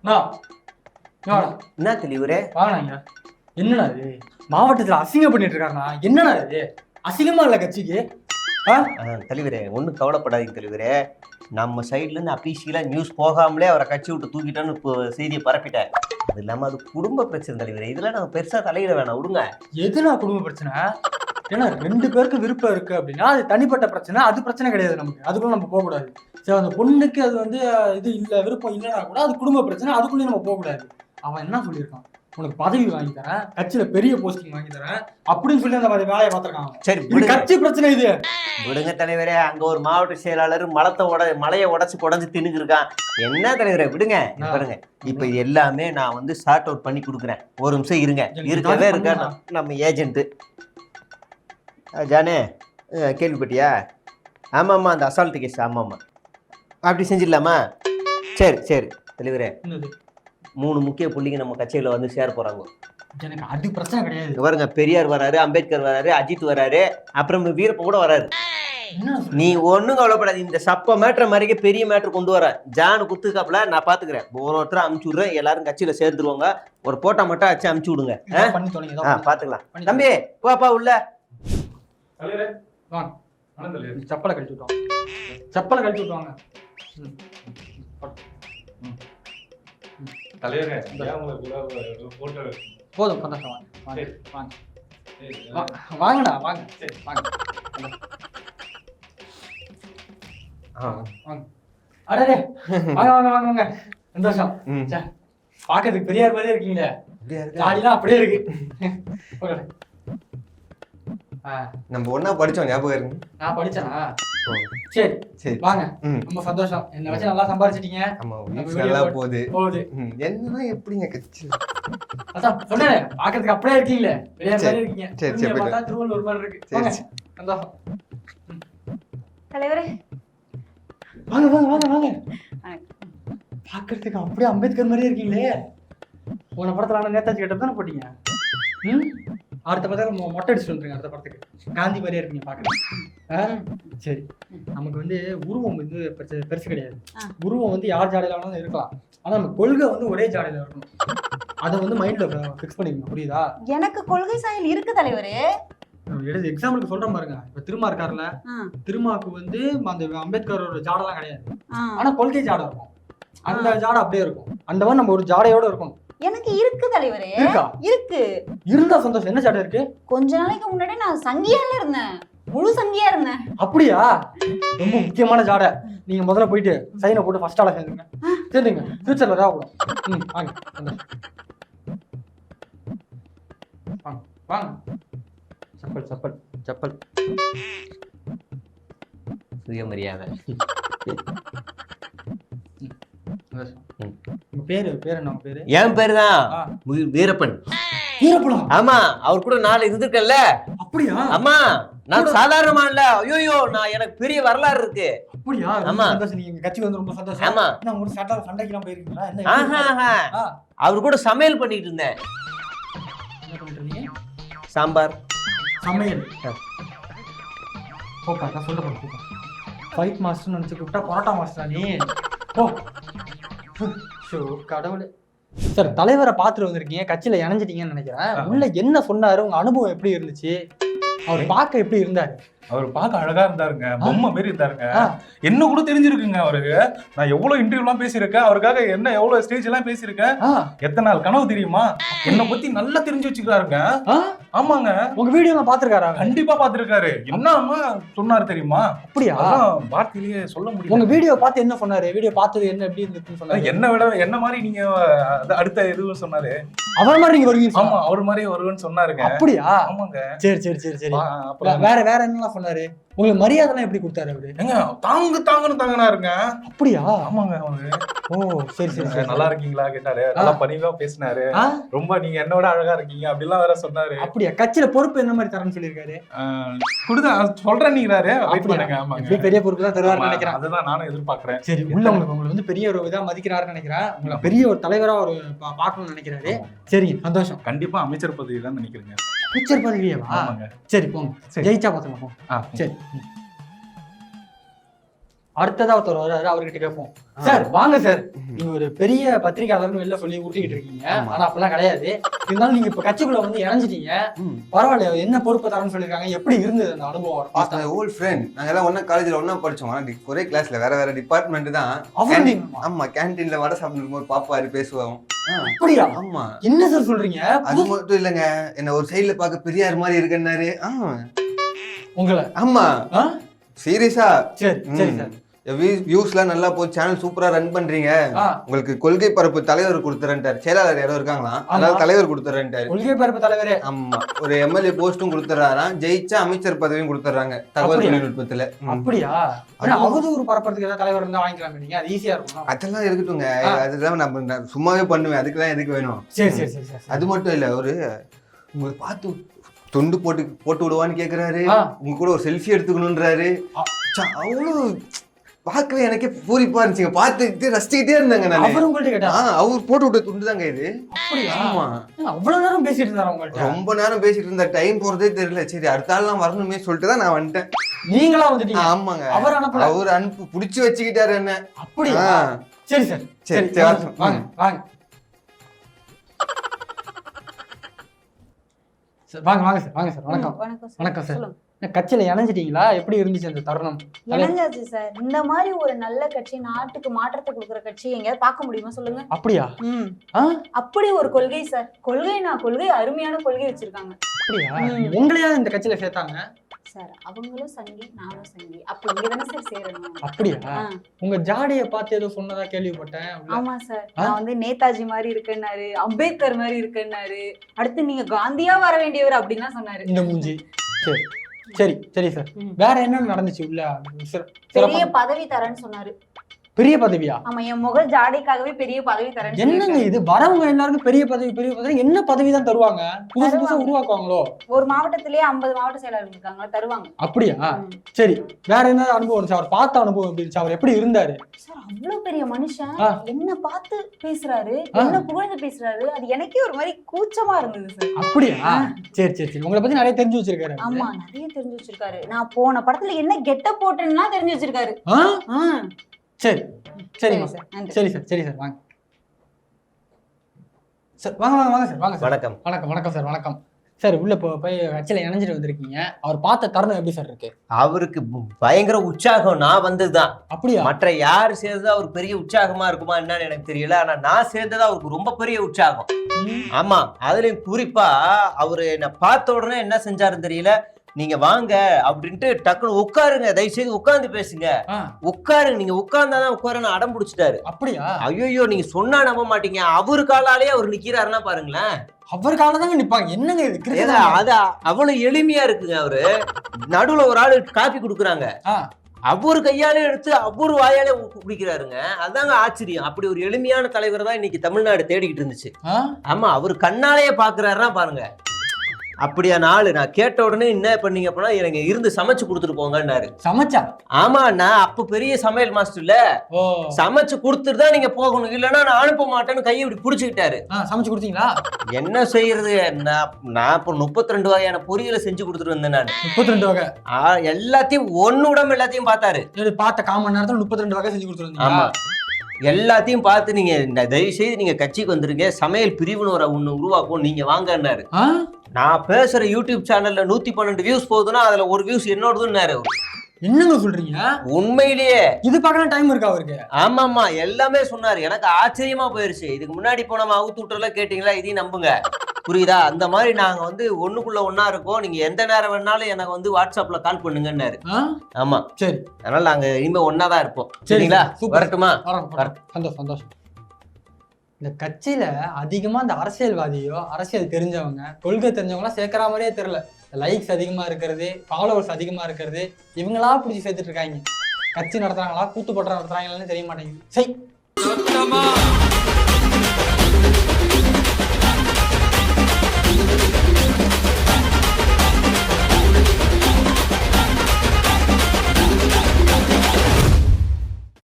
என்ன தெளிவரே வாங்கண்ணா. என்னடா இது மாவட்டத்துல அசிங்கம் பண்ணிட்டு இருக்காருண்ணா? என்னடா இது அசிங்கமா இல்ல கட்சிக்கு? தலைவரே ஒன்றும் கவலைப்படாதீங்க தலைவரே. நம்ம சைட்ல இருந்து அபிஷியலா நியூஸ் போகாமலே அவரை கட்சி விட்டு தூக்கிட்டோன்னு இப்போ செய்தியை பரப்பிட்டேன். அது இல்லாம அது குடும்ப பிரச்சனை தலைவரே. இதெல்லாம் நாங்கள் பெருசா தலையிட வேணாம், விடுங்க. எதுனா குடும்ப பிரச்சனை? ஏன்னா 2 பேருக்கு விருப்பம் இருக்கு அப்படின்னா அது தனிப்பட்ட பிரச்சனை, அது பிரச்சனை கிடையாது நமக்கு. அதுக்குள்ள நம்ம போகக்கூடாது. சரி, அந்த பொண்ணுக்கு அது வந்து இது இல்லை, விருப்பம் இல்லைன்னா கூட அது குடும்ப பிரச்சனை, அதுக்குள்ளேயும் நம்ம போகக்கூடாது. அவன் என்ன சொல்லியிருக்கான்? உனக்கு பதவி வாங்கி தரேன், கட்சியில பெரிய போஸ்டிங் வாங்கி தரேன் அப்படின்னு சொல்லி அந்த வேலையை பார்த்துருக்காங்க. சரி, இது கட்சி பிரச்சனை. இது விடுங்க தலைவரே. அங்க ஒரு மாவட்ட செயலாளர் மலையை உடச்சு தின்னுக்கு இருக்கான். என்ன தலைவரே விடுங்க. பாருங்க, இப்ப இது எல்லாமே நான் வந்து சார்ட் அவுட் பண்ணி கொடுக்குறேன். ஒரு நிமிஷம் இருங்க. இருக்கவே இருக்கா நம்ம ஏஜென்ட் ஜானே, கேள்விப்பட்டியா? ஆமாம்மா, அந்த அசால்ட் கேஸ். ஆமாம்மா, அப்படி செஞ்சிடலாமா? சரி சரி தலைவரே, 3 முக்கிய புள்ளிங்க நம்ம கட்சியில வந்து சேர போறாங்க. எனக்கு அது பிரச்சனை கிடையாது. பாருங்க, பெரியார் வராரு, அம்பேத்கர் வராரு, அஜித் வராரு, அப்புறம் வீரப்ப கூட வராரு. நீ ஒண்ணும் கவலைப்படாது. இந்த சப்ப மேட்ரு மாதிரிக்கே பெரிய மேட்ரு கொண்டு வர. ஜானு குத்துக்காப்புல நான் பாத்துக்கிறேன். ஒருத்தர அமுச்சு விடுறேன், எல்லாரும் கட்சியில சேர்ந்துருவாங்க. ஒரு போட்டா மட்டும் அச்சு அமுச்சு விடுங்க. பாத்துக்கலாம். தம்பி பாப்பா உள்ள செப்பலை கழிச்சு விட்டுவாங்க. செப்பலை கழிச்சு விட்டுவாங்க. போதும், சந்தோஷம். வாங்கடா, வாங்க. அடே, வாங்க வாங்க வாங்க வாங்க. சந்தோஷம். பாக்கிறதுக்கு பெரியார் மாதிரியே இருக்கீங்களே. ஜாலிலாம் அப்படியே இருக்கு. நம்ம ஒன்னா படிச்சோம், ஞாபகம் இருக்கு? நான் படிச்சேனா? சரி சரி, வாங்க. ரொம்ப சந்தோஷம். என்ன வச்சு நல்லா சம்பாரிச்சிட்டீங்க. ஆமா, நல்லா போகுது. என்ன எப்படிங்க கட்சி? அதான் சொன்னேன், பாக்கிறதுக்கு அப்படியே இருக்கீங்களே, பெரியார் மாதிரி இருக்கீங்க. சரி சரி, பார்த்தா திருவள்ளூர் மாதிரி இருக்கு. சரி சந்தோஷம். தலைவரே வாங்க வாங்க வாங்க வாங்க. பாக்கிறதுக்கு அப்படியே அம்பேத்கர் மாதிரியே இருக்கீங்களே. போன படத்துல ஆனா நேதாஜி கிட்ட தானே போட்டீங்க. அடுத்த படத்துல மொட்டை அடிச்சுட்டு வந்துருங்க. அடுத்த படத்துக்கு காந்தி மாதிரியே இருக்கீங்க பாக்குறேன். சரி, நமக்கு வந்து உருவம் வந்து பெருசு கிடையாது. உருவம் வந்து யார் ஜாடையில வேணாலும் இருக்கலாம். ஆனா நம்ம கொள்கை வந்து ஒரே ஜாடையில இருக்கணும். அதை வந்து மைண்ட்ல பிக்ஸ் பண்ணிக்கணும். புரியுதா? எனக்கு கொள்கை சாயல் இருக்கு தலைவரே. எக்ஸாம்பிளுக்கு சொல்றேன் பாருங்க. இப்ப திருமா இருக்காருல்ல, திருமாவுக்கு வந்து அந்த அம்பேத்கரோட ஜாடெல்லாம் கிடையாது. ஆனா கொள்கை ஜாடை இருக்கும். அந்த ஜாடை அப்படியே இருக்கும். அந்த மாதிரி நம்ம ஒரு ஜாடையோட இருக்கணும். எனக்கு இருக்கு தலைவரே. இருக்கு. இருந்தா சந்தோஷம். என்ன ஜாடை இருக்கு? கொஞ்ச நாளைக்கு முன்னாடி நான் சங்கியால இருந்தேன். முழு சங்கியா இருந்தேன். அப்படியா? ரொம்ப முக்கியமான ஜாடை. நீங்க முதல்ல போயிட்டு சைனை போட்டு ஃபர்ஸ்ட் ஆள சேர்ந்துங்க. சேர்ந்துங்க, ஃபியூச்சர்ல தேவைப்படும். வாங்க வாங்க வாங்க. சப்பல் சப்பல் சப்பல். சுயமரியாதை. பேரு என்ன பேரு? என் பேரு தான் வீரப்பன். வீரப்பனா? ஆமா, அவர் கூட 4 இருந்திருக்கல. அப்படியா? ஆமா, நான் சாதாரணமா இல்ல. ஐயோ, நான் எனக்கு பெரிய வரலாறு இருக்கு. அப்படியா? ஆமா, நீங்க கட்சிக்கு வந்து ரொம்ப சந்தோஷம். ஆமா, நான் ஒரு சண்டைக்கெல்லாம் போயிருக்கீங்களா? என்ன? அவர் கூட சமையல் பண்ணிட்டு இருந்தேன். என்ன பண்ணிட்டு இருந்தீங்க? சாம்பார் சமையல். ஓப்பா, நான் சொல்ல போறேன். ஃபைட் மாஸ்டர் நினைச்சு கூப்பிட்டா பரோட்டா மாஸ்டரா நீ? ஓ ஷோ கடவுளே. சார், தலைவரை பார்த்துட்டு வந்திருக்கீங்க, கட்சியில இணைஞ்சிட்டீங்கன்னு நினைக்கிறேன். உள்ள என்ன சொன்னாரு? உங்க அனுபவம் எப்படி இருந்துச்சு? அவர் பார்க்க எப்படி இருந்தாரு? அவர் பார்க்க அழகா இருந்தாருங்க, பொம்மை மாரி இருந்தாருங்க. என்ன கூட தெரிஞ்சிருக்குங்க அவருக்கு. நான் எவ்வளவு இன்டர்வியூ எல்லாம் பேசியிருக்கேன் அவருக்காக. என்ன எவ்வளவு ஸ்டேஜ் எல்லாம் பேசியிருக்கேன். எத்தனை நாள் கனவு தெரியுமா? என்ன பத்தி நல்லா தெரிஞ்சு வச்சுக்கிறாருங்க. ஆமாங்க, உங்க வீடியோ எல்லாம் பாத்துருக்காரா? கண்டிப்பா பாத்துருக்காரு. என்னமா சொன்னாரு தெரியுமா? அப்படியா? வார்த்தையிலேயே சொல்ல முடியும். உங்க வீடியோ பார்த்து என்ன சொன்னாரு? வீடியோ பார்த்தது என்ன எப்படி இருந்துச்சுன்னு சொன்னாரு? என்ன விட என்ன மாதிரி நீங்க அடுத்த எதுவும் சொன்னாரு. அவர் மாதிரி நீங்க வருவீங்க? ஆமா, அவர் மாதிரி வருவேன்னு சொன்னாருங்க. அப்படியா? ஆமாங்க. சரி சரி சரி சரி. வேற என்னலாம் சொன்னாரு? உங்களுக்கு மரியாதை எல்லாம் எப்படி கொடுத்தாரு அவரு? எங்க தாங்கினாருங்க. அப்படியா? ஆமாங்க. அவரு ஓ சரி சரி. நல்லா இருக்கீங்களா கேட்டாரு. நல்லா பணிவா பேசினாரு. ரொம்ப நீங்க என்னோட அழகா இருக்கீங்க அப்படிலாம் வேற சொன்னாரு. அப்படியா? கட்சியில பொறுப்பு என்ன மாதிரி தரேன்னு சொல்லிருக்காரு? கொடுங்க, சொல்றேன் நீங்கிறாரு. வெயிட் பண்ணுங்க. ஆமாங்க, பெரிய பொறுப்பு தான் தருவாருன்னு நினைக்கிறேன். அதுதான் நானும் எதிர்பார்க்கிறேன். சரி, உள்ள உங்களுக்கு வந்து பெரிய ஒரு இதா மதிக்கிறாருன்னு நினைக்கிறேன். உங்களை பெரிய ஒரு தலைவரா ஒரு பார்க்கணும்னு நினைக்கிறாரு. சரி, சந்தோஷம். கண்டிப்பா அமைச்சர் பதவி தான் நினைக்கிறேங்க. அமைச்சர் பதவியவா? ஆமாங்க. சரி போங்க, ஜெயிச்சா பாத்துக்கலாம் போங்க. சரி, அடுத்ததா ஒருத்தர் வர்றாரு, அவர்கிட்ட கேட்போம். சார் வாங்க சார். நீங்க ஒரு பெரிய பத்திரிகையாளர்னு வெளில சொல்லி ஊட்டிக்கிட்டு இருக்கீங்க. ஆமா. ஆனா அப்பெல்லாம் கிடையாது. இருந்தாலும் நீங்க இப்ப கட்சிக்குள்ள வந்து இணைஞ்சிட்டீங்க. பரவாயில்ல, என்ன பொறுப்பு தரேன்னு சொல்லிருக்காங்க. எப்படி இருந்தது அந்த அனுபவம்? பார்த்தா ஓல்ட் ஃப்ரெண்ட். நாங்க எல்லாம் ஒண்ணா காலேஜ்ல ஒண்ணா படிச்சோம். ஆனா ஒரே கிளாஸ்ல வேற டிபார்ட்மெண்ட் தான். அவரு ஆமா, கேண்டீன்ல வடை சாப்பிடும்போது பாப்பாரு பேசுவோம். அப்படியா? ஆமா. என்ன சார் சொல்றீங்க? அது மட்டும் இல்லங்க, என்ன ஒரு சைடுல பாக்க பெரியார் மாதிரி இருக்குன்னாரு. உங்களை? ஆமா, ஆ? சீரியஸா. சரி சரி சார். வியூஸ்லாம் நல்லா போச்சு, சேனல் சூப்பரா ரன் பண்றீங்க, உங்களுக்கு கொள்கை பரப்பு தலைவர் கொடுத்துறேன்ட்டாரு. செயலாளர் யாரோ இருக்காங்களாம், அதனால தலைவர் கொடுத்துறேன்ட்டாரு. கொள்கை பரப்பு தலைவரே? ஆமா, ஒரு எம்எல்ஏ போஸ்டும் கொடுத்துறாராம், ஜெயிச்சா அமைச்சர் பதவியும் கொடுத்துறாங்க தகவல் தொழில்நுட்பத்துல. அப்படியா? அவதூறு பரப்புறதுக்கு ஏதாவது தலைவர் இருந்தா வாங்கிக்கலாம் நீங்க, அது ஈஸியா இருக்கும். அதெல்லாம் இருக்கட்டுங்க, அதெல்லாம் நம்ம சும்மாவே பண்ணுவேன், அதுக்குதான் எதுக்கு வேணும். சரி சரி சரி சரி. அது மட்டும் இல்ல, ஒரு உங்களை பார்த்து தொண்டு போட்டு விடுவான்னு கேக்குறாரு, உங்க கூட ஒரு செல்ஃபி எடுத்துக்கணும்ன்றாரு. அவ்வளவு பார்க்கவே எனக்கே பூரிப்பா இருந்துச்சுங்க, பார்த்துக்கிட்டே ரசிச்சுக்கிட்டே இருந்தாங்க. நான் அவர் போட்டு விட்ட துண்டு தாங்க இது. ஆமா, அவ்வளவு நேரம் பேசிட்டு இருந்தாரு உங்கள்ட்ட? ரொம்ப நேரம் பேசிட்டு இருந்தா, டைம் போறதே தெரியல. சரி, அடுத்த ஆள்லாம் வரணுமே சொல்லிட்டு தான் நான் வந்துட்டேன். நீங்களா வந்துட்டீங்க? ஆமாங்க, அவர் அனுப்பு புடிச்சு வச்சுக்கிட்டாரு என்ன. அப்படியா? சரி சார், சரி வாங்க வாங்க சார், வாங்க வாங்க சார், வாங்க சார். வணக்கம். வணக்கம் சார். கட்சியில இணைஞ்சிட்டீங்களா? எப்படி இருந்துச்சு அந்த தருணம்? இணைஞ்சாச்சு சார். இந்த மாதிரி ஒரு நல்ல கட்சி, நாட்டுக்கு மாற்றத்தை கொடுக்குற கட்சி எங்கேயாவது பார்க்க முடியுமா சொல்லுங்க? அப்படியா? அப்படி ஒரு கொள்கை சார். கொள்கை அருமையான கொள்கை வச்சிருக்காங்க. அப்படியா? உங்களையா இந்த கட்சியில சேர்த்தாங்க சார்? அவங்களும் சங்கி, நானும் சங்கி, அப்ப இங்க தானே சார் சேரணும். அப்படியா? உங்க ஜாடைய பார்த்து ஏதோ சொன்னதா கேள்விப்பட்டேன். ஆமா சார், நான் வந்து நேதாஜி மாதிரி இருக்கேன்னாரு, அம்பேத்கர் மாதிரி இருக்கேன்னாரு, அடுத்து நீங்க காந்தியா வர வேண்டியவர் அப்படின்னு தான் சொன்னாரு. இந்த மூஞ்சி. சரி சரி சரி சார். வேற என்ன நடந்துச்சு உள்ள? பெரிய பதவி தரேன்னு சொன்னாரு. பெரிய பதவியா? ஆமா, என் முக ஜாடைக்காகவே பெரிய பதவி தரேன்னு. என்னங்க இது, வரவங்க எல்லாருக்கும் பெரிய பதவி என்ன பதவி தான் தருவாங்க? புதுசா உருவாக்குவாங்களோ? ஒரு மாவட்டத்திலேயே 50 மாவட்ட செயலாளர் இருக்காங்க, தருவாங்க. அப்படியா? சரி, வேற என்ன அனுபவம் சார்? அவர் பார்த்த அனுபவம் எப்படி இருந்துச்சு? அவர் எப்படி இருந்தாரு சார்? அவ்வளவு பெரிய மனுஷன் என்ன பார்த்து பேசுறாரு, என்ன புகழ்ந்து பேசுறாரு, அது எனக்கே ஒரு மாதிரி கூச்சமா இருந்தது சார். அப்படியா? சரி சரி சரி. உங்களை பத்தி நிறைய தெரிஞ்சு வச்சிருக்காரு. ஆமா, நிறைய தெரிஞ்சு வச்சிருக்காரு. நான் போன படத்துல என்ன கெட்டப் போட்டேன்னா தெரிஞ்சு வச்சிருக்காரு. சரி சரிங்க சார். சரி சார், சரி சார், வாங்க சார், வாங்க வாங்க வாங்க சார், வாங்க சார். வணக்கம். வணக்கம் வணக்கம் சார். வணக்கம் சார். உள்ள போய் கட்சியில இணைஞ்சிட்டு வந்திருக்கீங்க. அவர் பார்த்த தருணம் எப்படி சார் இருக்கு? அவருக்கு பயங்கர உற்சாகம். நான் வந்ததுதான். அப்படியா? மற்ற யாரு சேர்ந்தா அவருக்கு பெரிய உற்சாகமா இருக்குமா என்னன்னு எனக்கு தெரியல. ஆனா நான் சேர்ந்ததா அவருக்கு ரொம்ப பெரிய உற்சாகம். ஆமா, அதுலயும் குறிப்பா அவரு என்ன பார்த்த உடனே என்ன செஞ்சாருன்னு தெரியல, நீங்க வாங்க அப்படின்ட்டு டக்குனு உட்காருங்க, தயவு செய்து உட்கார்ந்து பேசுங்க, உட்காருங்க, நீங்க உட்கார்ந்தாதான் உட்காருன்னு அடம் பிடிச்சிட்டாரு. அப்படியா? ஐயோ, நீங்க சொன்னா நம்ப மாட்டீங்க, அவரு காலாலேயே அவர் நிக்கிறாருன்னா பாருங்களேன். அவர் கால தாங்க நிப்பாங்க. என்னங்க இது? அது அவ்வளவு எளிமையா இருக்குங்க. அவரு நடுவுல ஒரு ஆளு காப்பி கொடுக்குறாங்க, அவரு கையாலே எடுத்து அவரு வாயாலே குடிக்கிறாருங்க. அதாங்க ஆச்சரியம். அப்படி ஒரு எளிமையான தலைவர் தான் இன்னைக்கு தமிழ்நாடு தேடிக்கிட்டு இருந்துச்சு. ஆமா, அவரு கண்ணாலேயே பாக்குறாருன்னா பாருங்க. அப்படியா நாள் நான் கேட்ட உடனே என்ன பண்ணீங்க அப்படின்னா, எனக்கு இருந்து சமைச்சு கொடுத்துட்டு போங்கன்னாரு. சமைச்சா? ஆமா, நான் அப்ப பெரிய சமையல் மாஸ்டர் இல்ல, சமைச்சு கொடுத்துட்டு தான் நீங்க போகணும், இல்லன்னா நான் அனுப்ப மாட்டேன்னு கையை இப்படி புடிச்சுக்கிட்டாரு. சமைச்சு கொடுத்தீங்களா? என்ன செய்யறது, நான் இப்ப 32 வகையான பொரியலை செஞ்சு கொடுத்துட்டு வந்தேன். நான் 32 வகை எல்லாத்தையும் ஒன்னு விடாம எல்லாத்தையும் பார்த்தாரு. பார்த்த காமன் நேரத்துல 32 வகை செஞ்சு கொடுத்துருந்தீங்க. ஆமா, எல்லாத்தையும் பார்த்து நீங்க தயவு செய்து நீங்க கட்சிக்கு வந்துருங்க, சமையல் பிரிவுன்னு ஒண்ணு உருவாக்கும், நீங்க வாங்கன்னாரு. நான் பேசுற யூடியூப் சேனல்ல 112 வியூஸ் போகுதுன்னா அதுல ஒரு வியூஸ் என்னோடதுன்னாரு. என்னங்க சொல்றீங்க? உண்மையிலேயே இது பார்க்கலாம் டைம் இருக்கா அவருக்கு? ஆமாமா, எல்லாமே சொன்னாரு. எனக்கு ஆச்சரியமா போயிருச்சு. இதுக்கு முன்னாடி போன அவுத்து விட்டுறலாம் கேட்டீங்களா, இதையும் நம்புங்க, புரியுதா? அந்த மாதிரி நாங்க வந்து ஒண்ணுக்குள்ள ஒன்னா இருக்கோம், நீங்க எந்த நேரம் வேணாலும் எனக்கு வந்து வாட்ஸ்அப்ல கால் பண்ணுங்கன்னாரு. ஆமா, சரி, அதனால நாங்க இனிமே ஒன்னாதான் இருப்போம். சரிங்களா? வரட்டுமா? சந்தோஷம் சந்தோஷம். இந்த கட்சியில அதிகமா இந்த அரசியல்வாதியோ அரசியல் தெரிஞ்சவங்க கொள்கை தெரிஞ்சவங்களாம் சேர்க்கிற மாதிரியே தெரியல. லைக்ஸ் அதிகமா இருக்கிறது, ஃபாலோவர்ஸ் அதிகமா இருக்கிறது, இவங்களா பிடிச்சி சேர்த்துட்டு இருக்காங்க. கட்சி நடத்துறாங்களா கூத்து போட்டு நடத்துறாங்களான்னு தெரிய மாட்டேங்குது. சரி.